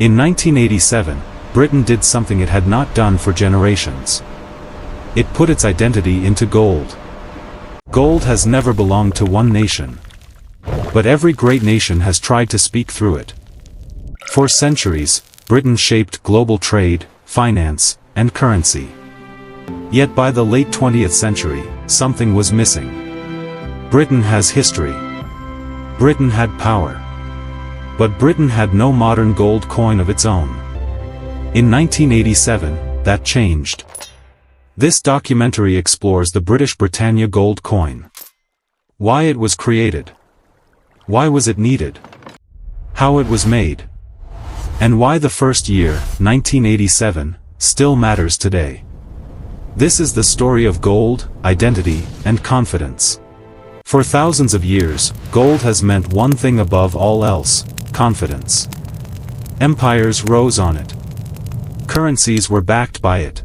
In 1987, Britain did something it had not done for generations. It put its identity into gold. Gold has never belonged to one nation. But every great nation has tried to speak through it. For centuries, Britain shaped global trade, finance, and currency. Yet by the late 20th century, something was missing. Britain has history. Britain had power. But Britain had no modern gold coin of its own. In 1987, that changed. This documentary explores the British Britannia gold coin. Why it was created. Why was it needed? How it was made. And why the first year, 1987, still matters today. This is the story of gold, identity, and confidence. For thousands of years, gold has meant one thing above all else: confidence. Empires rose on it. Currencies were backed by it.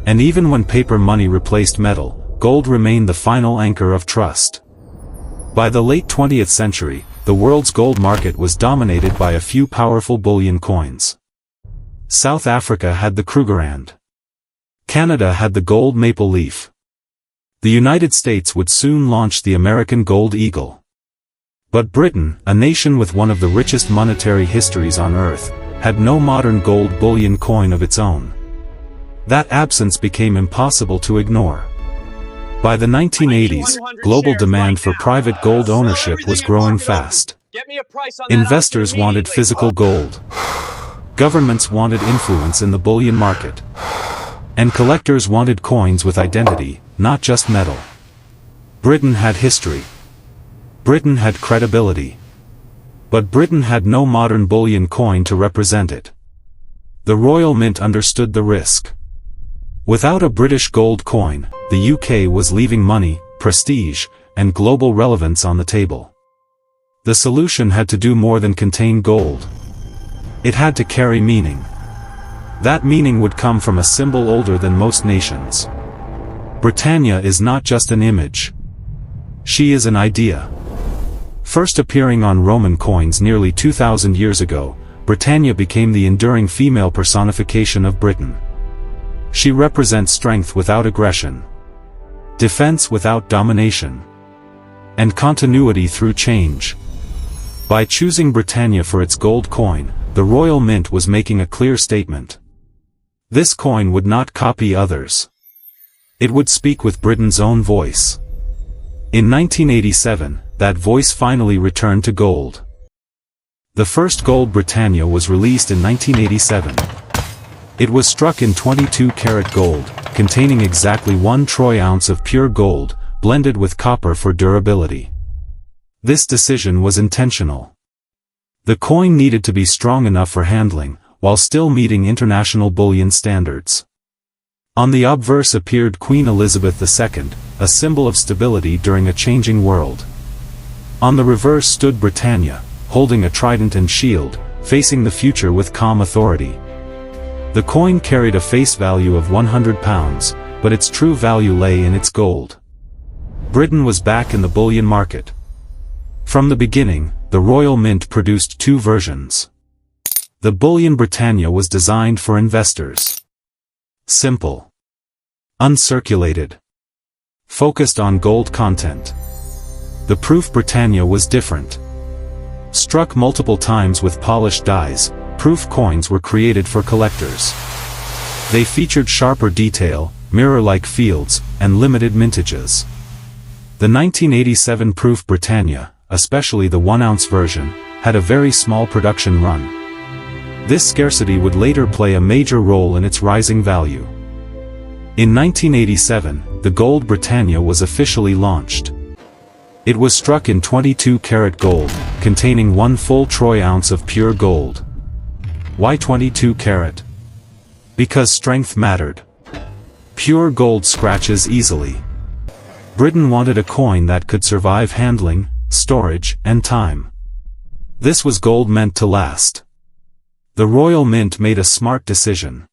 And even when paper money replaced metal, gold remained the final anchor of trust. By the late 20th century, the world's gold market was dominated by a few powerful bullion coins. South Africa had the Krugerrand. Canada had the gold maple leaf. The United States would soon launch the American gold eagle. But Britain, a nation with one of the richest monetary histories on earth, had no modern gold bullion coin of its own. That absence became impossible to ignore. By the 1980s, global demand for private gold ownership was growing fast. Investors wanted physical gold. Governments wanted influence in the bullion market. And collectors wanted coins with identity, not just metal. Britain had history. Britain had credibility. But Britain had no modern bullion coin to represent it. The Royal Mint understood the risk. Without a British gold coin, the UK was leaving money, prestige, and global relevance on the table. The solution had to do more than contain gold. It had to carry meaning. That meaning would come from a symbol older than most nations. Britannia is not just an image. She is an idea. First appearing on Roman coins nearly 2,000 years ago, Britannia became the enduring female personification of Britain. She represents strength without aggression, defense without domination, and continuity through change. By choosing Britannia for its gold coin, the Royal Mint was making a clear statement. This coin would not copy others. It would speak with Britain's own voice. In 1987, that voice finally returned to gold. The first Gold Britannia was released in 1987. It was struck in 22-karat gold, containing exactly 1 troy ounce of pure gold, blended with copper for durability. This decision was intentional. The coin needed to be strong enough for handling, while still meeting international bullion standards. On the obverse appeared Queen Elizabeth II, a symbol of stability during a changing world. On the reverse stood Britannia, holding a trident and shield, facing the future with calm authority. The coin carried a face value of £100, but its true value lay in its gold. Britain was back in the bullion market. From the beginning, the Royal Mint produced 2 versions. The Bullion Britannia was designed for investors. Simple. Uncirculated. Focused on gold content. The Proof Britannia was different. Struck multiple times with polished dies, proof coins were created for collectors. They featured sharper detail, mirror-like fields, and limited mintages. The 1987 Proof Britannia, especially the 1-ounce version, had a very small production run. This scarcity would later play a major role in its rising value. In 1987, the Gold Britannia was officially launched. It was struck in 22-karat gold, containing 1 full troy ounce of pure gold. Why 22 karat? Because strength mattered. Pure gold scratches easily. Britain wanted a coin that could survive handling, storage, and time. This was gold meant to last. The Royal Mint made a smart decision.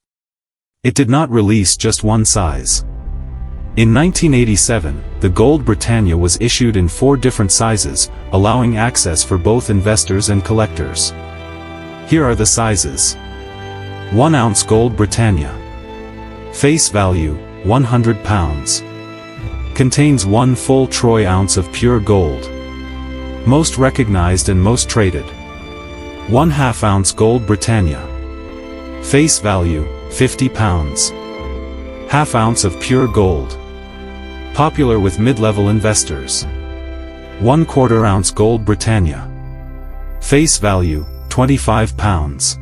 It did not release just one size. In 1987, the Gold Britannia was issued in 4 different sizes, allowing access for both investors and collectors. Here are the sizes. 1 ounce Gold Britannia. Face value, £100. Contains 1 full troy ounce of pure gold. Most recognized and most traded. 1/2 ounce Gold Britannia. Face value, £50. 1/2 ounce of pure gold. Popular with mid-level investors. 1/4 ounce Gold Britannia. Face value, £25.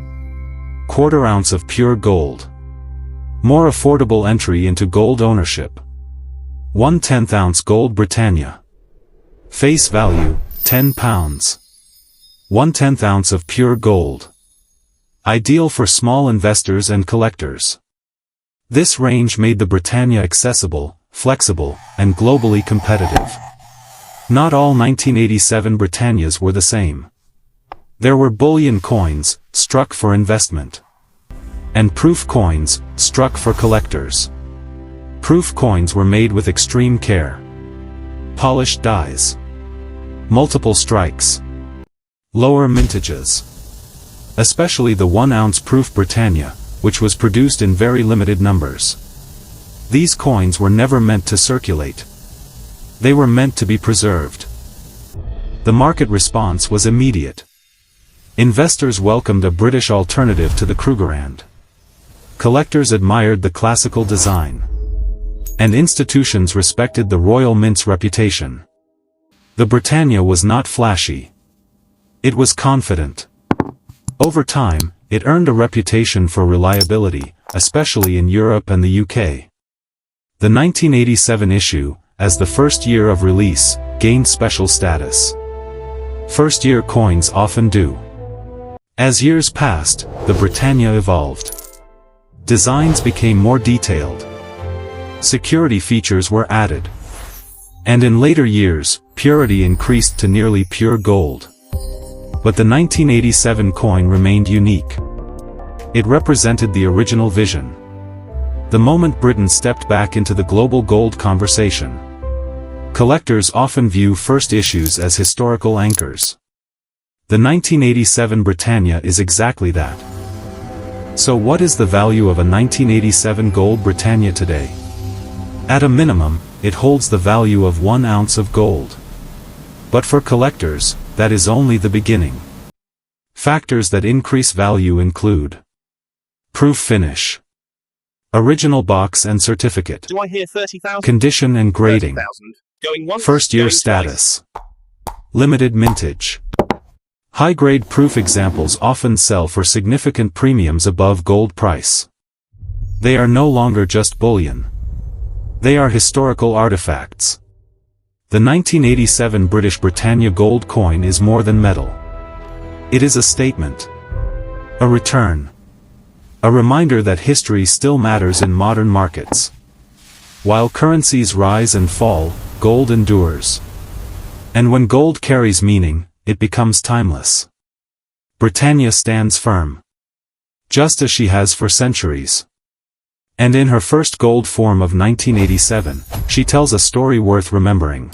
1/4 ounce of pure gold. More affordable entry into gold ownership. 1/10 ounce Gold Britannia. Face value, £10. 1/10 ounce of pure gold. Ideal for small investors and collectors. This range made the Britannia accessible, flexible, and globally competitive. Not all 1987 Britannias were the same. There were bullion coins, struck for investment. And proof coins, struck for collectors. Proof coins were made with extreme care. Polished dies. Multiple strikes. Lower mintages. Especially the 1 ounce proof Britannia, which was produced in very limited numbers. These coins were never meant to circulate. They were meant to be preserved. The market response was immediate. Investors welcomed a British alternative to the Krugerrand. Collectors admired the classical design. And institutions respected the Royal Mint's reputation. The Britannia was not flashy. It was confident. Over time, it earned a reputation for reliability, especially in Europe and the UK. The 1987 issue, as the first year of release, gained special status. First-year coins often do. As years passed, the Britannia evolved. Designs became more detailed. Security features were added. And in later years, purity increased to nearly pure gold. But the 1987 coin remained unique. It represented the original vision. The moment Britain stepped back into the global gold conversation. Collectors often view first issues as historical anchors. The 1987 Britannia is exactly that. So what is the value of a 1987 Gold Britannia today? At a minimum, it holds the value of 1 ounce of gold. But for collectors, that is only the beginning. Factors that increase value include proof finish, original box and certificate, Do I hear 30,000? Condition and grading, 30,000. Going once, first-year going status, limited mintage. High-grade proof examples often sell for significant premiums above gold price. They are no longer just bullion. They are historical artifacts. The 1987 British Britannia gold coin is more than metal. It is a statement. A return. A reminder that history still matters in modern markets. While currencies rise and fall, gold endures. And when gold carries meaning, it becomes timeless. Britannia stands firm. Just as she has for centuries. And in her first gold form of 1987, she tells a story worth remembering.